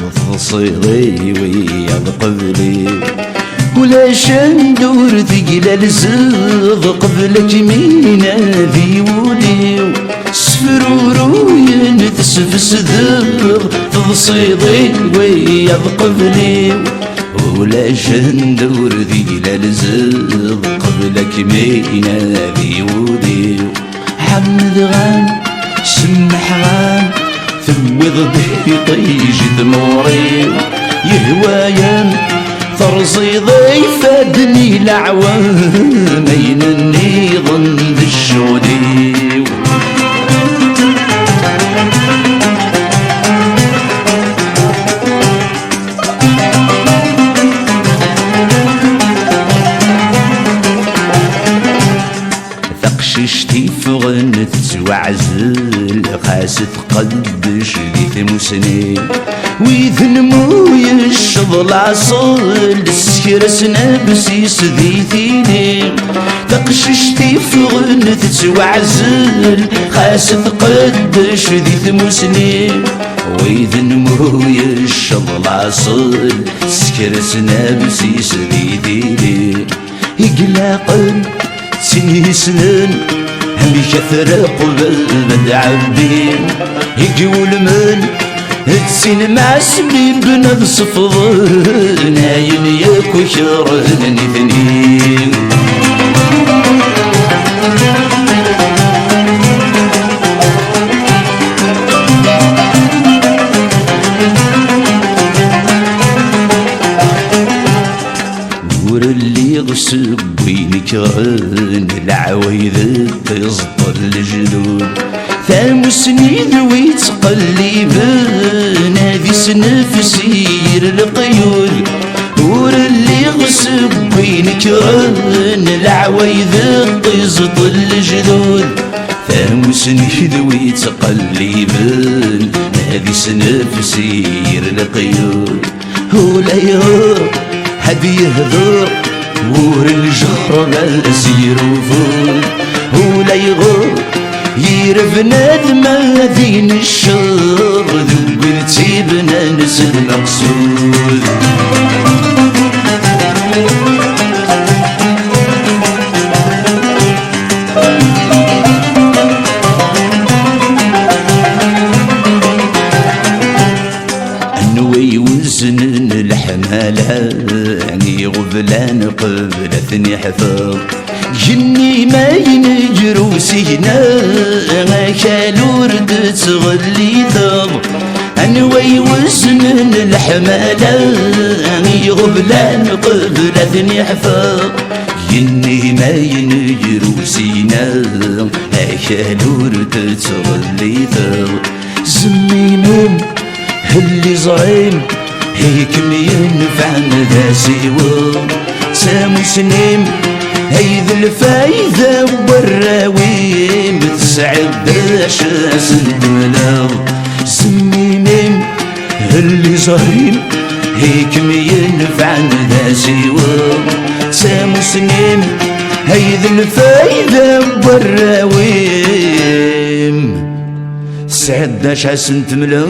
بفصيلي ويا قبلي ولاش ندور ثقيل الزغ قبلك مينا في ودي سفرورو ينتسف صدق تفصيلي ويا قبلي ولاش ندور ثقيل الزغ قبلك مينا في ودي حمد غان سمح غان ثوض به طيج دموري يهوايا ثرزي ضيف فادني العوام ينني ظن بالشودي ثقششتي فغنت توعزل قاست قدش ديت مسني ويذن موي الشضل عصل السكرس نبسيس ذيثيني تقششتي فغنت توعزل قاست قدش ديت مسني ويذن موي الشضل عصل السكرس نبسيس ذيثيني يقلقن سني سنن هم كثر قبل مدعبين يقول من تسين مع سمين بنظ صفض ناين ياكو شرن اثنين ور اللي غسب وينك غن العوايد تزطر الجلود ثام سنيد ويتقلب نادي سنفسي القيود ور اللي غسب وينك غن العوايد تزطر الجلود ثام سنيد ويتقلب نادي سنفسي القيود هو لا يهور هدي يهدر ور الجهر بالسير وفول ولا يغور يرف ندمة دين الشر ذوبلتي بنانس المقصود انوي وزن الحمالة يعني غبلان قبلتني حفظ جني ما ينجرو سينا خالور تغلي ثض انوي وزن الحمالة يعني غبلان قبلتني حفظ جني ما ينجرو سينا خالور تغلي ثض زميمون اللي زعيم هيك ينفع ذا سيوم سامو سنين هيذ الفايدة والراويم بتسعد داشاس البلاغ سميمين اللي زعيم هيك ينفع ذا سيوم سامو سنين هيذ الفايدة والراويم سعد داشاس البلاغ